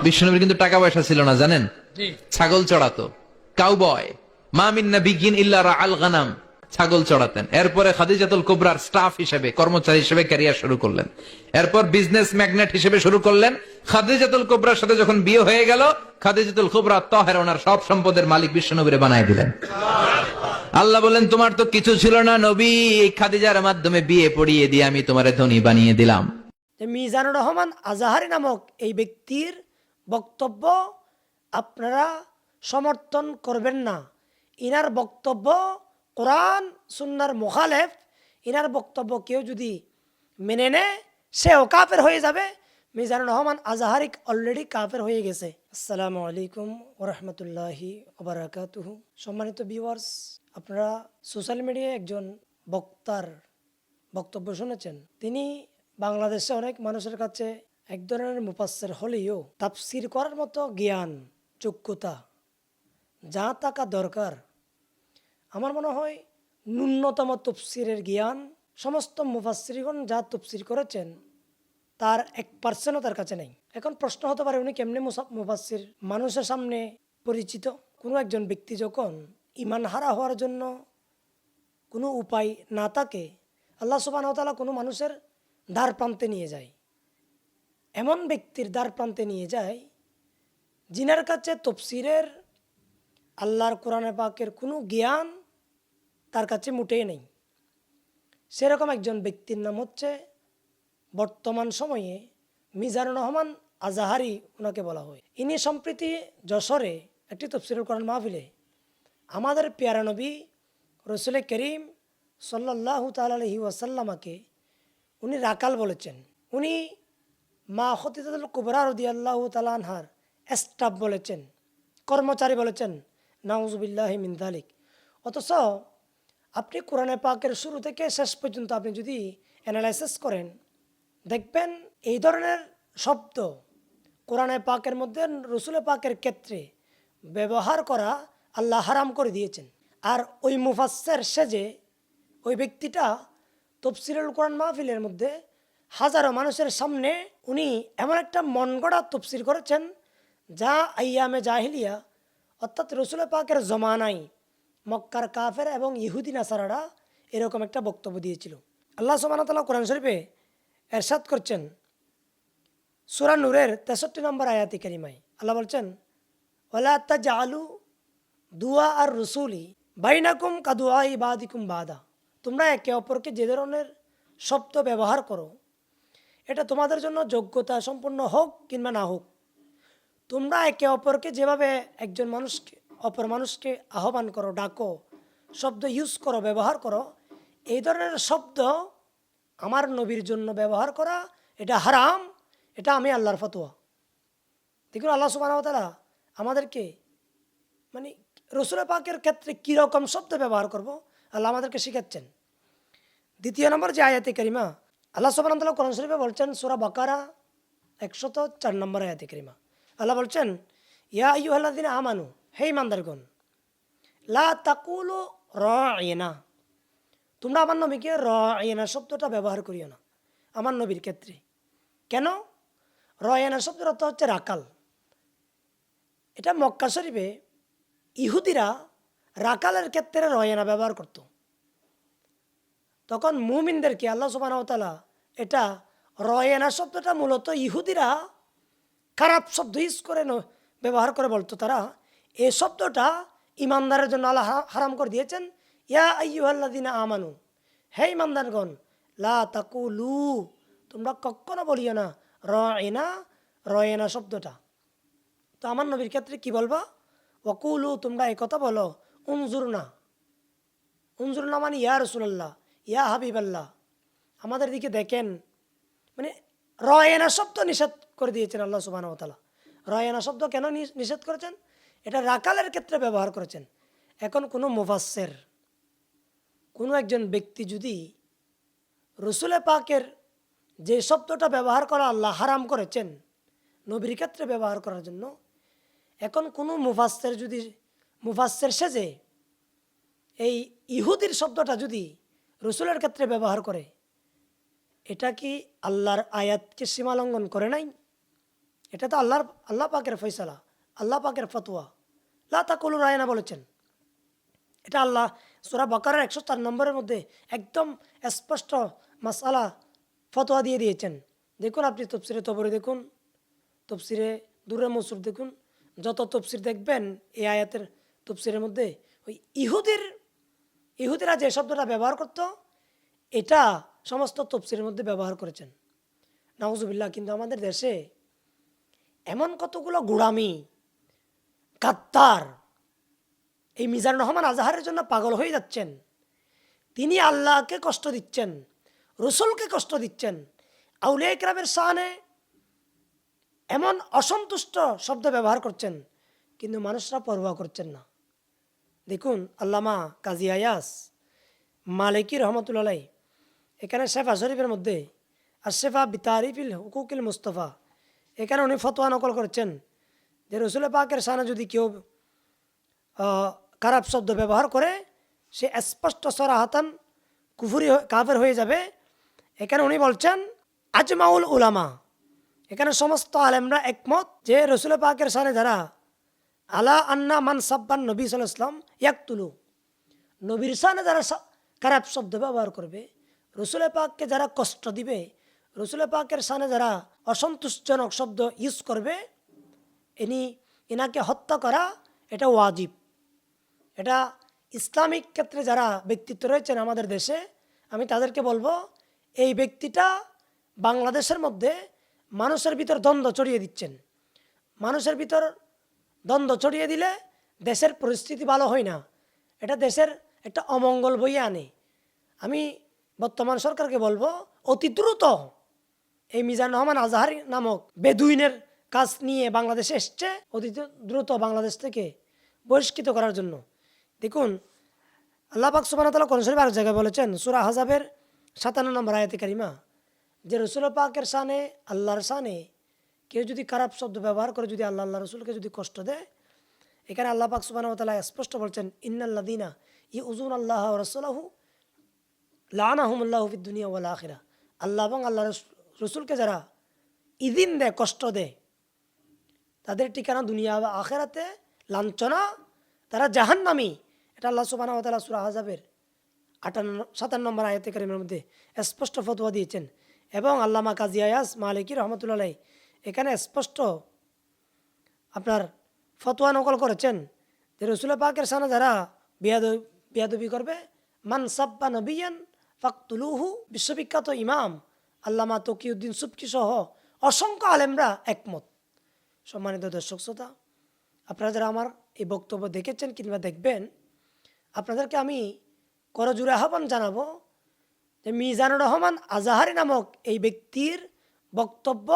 বিশ্বনবীর কিন্তু টাকা পয়সা ছিল না জানেন, ছাগল চড়াতো, কাউবয়। মা মিন নাবিয়্যিন ইল্লা রাআল গানাম, ছাগল চড়াতেন। এরপরে খাদিজাতুল কুবরার স্টাফ হিসেবে, কর্মচারী হিসেবে ক্যারিয়ার শুরু করলেন। এরপর বিজনেস ম্যাগনেট হিসেবে শুরু করলেন। খাদিজাতুল কুবরার সাথে যখন বিয়ে হয়ে গেল, খাদিজাতুল কুবরা তাহেরা ওনার সব সম্পদের মালিক বিশ্বনবীরে বানায় দিলেন। আল্লাহ বলেন, তোমার তো কিছু ছিল না নবী, এই খাদিজার মাধ্যমে বিয়ে পড়িয়ে দিয়ে আমি তোমারে ধনী বানিয়ে দিলাম। যে মিজানুর রহমান আজাহারি নামক এই ব্যক্তির বক্তব্য আপনারা সমর্থন করবেন না। ইনার বক্তব্য কোরআন সুন্নাহর মুখালেফ। ইনার বক্তব্য কেউ যদি মেনে নেয় সেও কাফের হয়ে যাবে। মিজানুর রহমান আজাহারি অলরেডি কাফের হয়ে গেছে। আসসালামু আলাইকুম ওরহমতুল্লাহি ওবারাকাতুহু। সম্মানিত ভিউয়ার্স, আপনারা সোশ্যাল মিডিয়ায় একজন বক্তার বক্তব্য শুনেছেন। তিনি বাংলাদেশে অনেক মানুষের কাছে এক ধরনের মুফাসসির হলেও তাফসির করার মতো জ্ঞান, যোগ্যতা যা থাকা দরকার, আমার মনে হয় ন্যূনতম তফসিরের জ্ঞান সমস্ত মুফাসসিরগণ যা তফসির করেছেন তার 1% তার কাছে নেই। এখন প্রশ্ন হতে পারে, উনি কেমনে মুফাসসির? মানুষের সামনে পরিচিত কোনো একজন ব্যক্তি যখন ঈমান হারা হওয়ার জন্য কোনো উপায় না থাকে, আল্লাহ সুবহানাহু ওয়া তাআলা কোনো মানুষের দ্বার প্রান্তে নিয়ে যায়, এমন ব্যক্তির দ্বার প্রান্তে নিয়ে যায় যিনার কাছে তফসিরের, আল্লাহর কোরআনে পাকের কোনো জ্ঞান তার কাছে মোটেই নেই। সেরকম একজন ব্যক্তির নাম হচ্ছে বর্তমান সময়ে মিজানুর রহমান আজাহারি, ওনাকে বলা হয়। ইনি সম্প্রতি যশোরে একটি তফসিরুল কোরআন মাহফিলে আমাদের পেয়ারা নবী রসুল করিম সাল্লাল্লাহু তাআলা আলাইহি ওয়াসাল্লামকে উনি রাকাল বলেছেন। উনি মা খদিজাতুল কুবরা রাদিয়াল্লাহু তাআলা আনহার স্টাফ বলেছেন, কর্মচারী বলেছেন। নাউজুবিল্লাহি মিন যালিক। অথচ আপনি কোরআনে পাকের শুরু থেকে শেষ পর্যন্ত আপনি যদি অ্যানালাইসিস করেন, দেখবেন এই ধরনের শব্দ কোরআনে পাকের মধ্যে রসুল পাকের ক্ষেত্রে ব্যবহার করা আল্লাহ হারাম করে দিয়েছেন। আর ওই মুফাসসির সেজে ওই ব্যক্তিটা তফসিরুল কোরআন মাহফিলের মধ্যে হাজারো মানুষের সামনে উনি এমন একটা মন গড়া তফসির করেছেন যা আইয়ামে জাহিলিয়া, অর্থাৎ রসুল পাকের জমানায় মক্কার কাফের এবং ইহুদি নাসারারা এরকম একটা বক্তব্য দিয়েছিল। আল্লাহ সুবহানাহু ওয়া তাআলা কোরআন শরীফে এরশাদ করছেন, সূরা নূরের 63 নম্বর আয়াতে কারিমায় আল্লাহ বলছেন, ওয়ালা তাজআলু দুআ আর রসুলি বাইনাকুম কাদুআ ইবাদিকুম বাদা। তোমরা একে অপরকে যে ধরনের শব্দ ব্যবহার করো, এটা তোমাদের জন্য যোগ্যতা সম্পন্ন হোক কিংবা না হোক, তোমরা একে অপরকে যেভাবে একজন মানুষকে অপর মানুষকে আহ্বান করো, ডাকো, শব্দ ইউজ করো, ব্যবহার করো, এই ধরনের শব্দ আমার নবীর জন্য ব্যবহার করা এটা হারাম। এটা আমি আল্লাহর ফতোয়া। দেখুন, আল্লাহ সুবহানাহু ওয়া তাআলা আমাদেরকে মানে রসুল পাকের ক্ষেত্রে কীরকম শব্দ ব্যবহার করব আল্লাহ আমাদেরকে শিখাচ্ছেন। দ্বিতীয় নম্বর যে আয়াতে কারিমা আল্লাহ সুবহানাহু ওয়া তাআলা কোরআন শরীফে বলছেন, সূরা বাকারা 104 নম্বর আয়াতে কারিমা আল্লাহ বলছেন, ইয়া আইয়ুহাল্লাযিনা আমানু, হে ঈমানদারগণ, লা তাকুলু রাঈনা, তোমরা আমার নবীকে রাঈনা শব্দটা ব্যবহার করিও না আমার নবীর ক্ষেত্রে। কেন? রাঈনা শব্দের অর্থ হচ্ছে রাকাল। এটা মক্কা শরীফে ইহুদিরা রাকালের ক্ষেত্রে রাঈনা ব্যবহার করত। তখন মুমিনদেরকে আল্লাহ সুবহানাহু ওয়া তাআলা এটা রাঈনা শব্দটা মূলত ইহুদিরা খারাপ শব্দ ইউজ করে ব্যবহার করে বলতো। তারা এই শব্দটা ইমানদারের জন্য আল্লাহ হারাম করে দিয়েছেন। ইয়া আইয়ুহাল্লাযিনা আমানু, হে ইমানদারগণ, লা তাকুলু, তোমরা কখনো বলিও না রাঈনা, রাঈনা শব্দটা। তো আমার নবীর ক্ষেত্রে কি বলবা? ওয়াকুলু, তোমরা এই কথা বলো, উনজুরনা। উনজুরনা মানে ইয়া রাসূলুল্লাহ, ইয়া হাবিবাল্লাহ, আমাদের দিকে দেখেন। মানে রাঈনা শব্দ নিষেধ করে দিয়েছেন আল্লাহ সুবহানাহু ওয়া তাআলা। রাঈনা শব্দ কেন নিষেধ করেছেন? এটা রাকালের ক্ষেত্রে ব্যবহার করেছেন। এখন কোনো মুফাসসির, কোনো একজন ব্যক্তি যদি রসুল পাকের যে শব্দটা ব্যবহার করা আল্লাহ হারাম করেছেন নবীর ক্ষেত্রে ব্যবহার করার জন্য, এখন কোনো মুফাসসির যদি মুফাসসির সেজে এই ইহুদির শব্দটা যদি রসুলের ক্ষেত্রে ব্যবহার করে, এটা কি আল্লাহর আয়াতকে সীমালঙ্ঘন করে নাই? এটা তো আল্লাহ পাকের ফয়সালা, আল্লাহ পাকের ফতোয়া। লা তাকুলু রায়না বলেছেন, এটা আল্লাহ সূরা বাকারার 104 নম্বরের মধ্যে একদম স্পষ্ট মাসআলা ফতোয়া দিয়ে দিয়েছেন। দেখুন, আপনি তফসিরে তবরি দেখুন, তফসিরে দুররে মনসুর দেখুন, যত তফসির দেখবেন এই আয়াতের তফসিরের মধ্যে ওই ইহুদিরা যে শব্দটা ব্যবহার করত, এটা সমস্ত তফসিরের মধ্যে ব্যবহার করেছেন। নাউজুবিল্লাহ। কিন্তু আমাদের দেশে এমন কতগুলো গোড়ামি, গাদ্দার এই মিজানুর রহমান আজহারের জন্য পাগল হয়ে যাচ্ছেন। তিনি আল্লাহকে কষ্ট দিচ্ছেন, রসুলকে কষ্ট দিচ্ছেন, আউলিয়া ইকরামের শানে এমন অসন্তুষ্ট শব্দ ব্যবহার করছেন, কিন্তু মানুষরা পরোয়া করছেন না। দেখুন, আল্লামা কাজী আয়াস মালিকি রহমতুল্লাহ এখানে শেফা শরীফের মধ্যে আর শেফা বিতারিফিল হুকুকিল মুস্তফা, এখানে উনি ফতোয়া নকল করছেন যে রসুল পাকের শানে যদি কেউ খারাপ শব্দ ব্যবহার করে, সে স্পষ্ট সরাহাতান কাফের হয়ে যাবে। এখানে উনি বলছেন আজমাউল উলামা, এখানে সমস্ত আলেমরা একমত যে রসুল পাকের শানে যারা আলা আন্না মান সাব্বান নবী সাল্লাল্লাহু আলাইহি ওয়াসাল্লাম ইয়াকতুলু, নবীর শানে যারা খারাপ শব্দ ব্যবহার করবে, রসুল পাককে যারা কষ্ট দিবে, রসুল পাকের শানে যারা অসন্তুষ্টজনক শব্দ ইউজ করবে, এনাকে হত্যা করা এটা ওয়াজিব। এটা ইসলামিক ক্ষেত্রে যারা ব্যক্তিত্ব রয়েছেন আমাদের দেশে, আমি তাদেরকে বলবো, এই ব্যক্তিটা বাংলাদেশের মধ্যে মানুষের ভিতর দ্বন্দ্ব ছড়িয়ে দিচ্ছেন। মানুষের ভিতর দ্বন্দ্ব ছড়িয়ে দিলে দেশের পরিস্থিতি ভালো হয় না, এটা দেশের একটা অমঙ্গল বইয়ে আনে। আমি বর্তমান সরকারকে বলবো, অতি দ্রুত এই মিজানুর রহমান আজহারি নামক বেদুইনের কাজ নিয়ে বাংলাদেশে এসছে, অতি দ্রুত বাংলাদেশ থেকে বহিষ্কৃত করার জন্য। দেখুন, আল্লাহ পাক সুবহানাহু ওয়া তাআলা কোরআন শরীফের আরেক জায়গায় বলেছেন, সূরা আহজাবের 57 নম্বর আয়াতে কারিমা, যে রসুল পাকের শানে, আল্লাহর শানে কেউ যদি খারাপ শব্দ ব্যবহার করে, যদি আল্লাহ রসুলকে যদি কষ্ট দেয়, এখানে আল্লাহ পাক সুবহানাহু ওয়া তাআলা স্পষ্ট বলছেন, ইন্নাল্লাযীনা ইউযুনা আল্লাহ ওয়া রাসূলাহু লাআনাহুমুল্লাহু ফিদ দুনিয়া ওয়াল আখিরাহ। আল্লাহ এবং আল্লাহ রসুলকে যারা ইদিন দেয়, কষ্ট দেয়, তাদের ঠিকানা দুনিয়া বা আখিরাতে লাঞ্ছনা, তারা জাহান্নামী। এটা আল্লাহ সুবহানাহু ওয়া তাআলা সূরা আহজাবের 57 নম্বর আয়াতে কারিমের মধ্যে স্পষ্ট ফতোয়া দিয়েছেন। এবং আল্লামা কাজী আয়াস মালিকি রহমতুল্লাহ এখানে স্পষ্ট আপনার ফতোয়া নকল করেছেন যে রসুল পাকের শানে যারা বেয়াদবি করবে, মান সাব্বা নবিয়ান ফাকতুলুহু, বিশ্ববিখ্যাত ইমাম আল্লামা তকিউদ্দিন সুবকি সহ অসংখ্য আলেমরা একমত। সম্মানিত দর্শক শ্রোতা, আপনারা যারা আমার এই বক্তব্য দেখেছেন কিংবা দেখবেন, আপনাদেরকে আমি করজোড়ে আহ্বান জানাবো যে মিজানুর রহমান আজহারি নামক এই ব্যক্তির বক্তব্য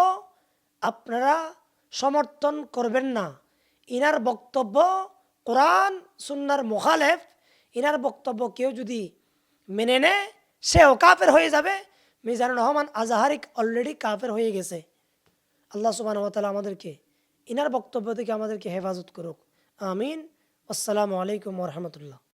আপনারা সমর্থন করবেন না। ইনার বক্তব্য কোরআন সুন্নাহর মুখালেফ। ইনার বক্তব্য কেউ যদি মেনে নেয়, সেও কাফের হয়ে যাবে। মিজানুর রহমান আজহারি অলরেডি কাফের হয়ে গেছে। আল্লাহ সুবহানাহু ওয়া তাআলা আমাদেরকে ইনার বক্তব্য থেকে আমাদেরকে হেফাজত করুক, আমিন। আসসালামু আলাইকুম ওয়া রাহমাতুল্লাহ।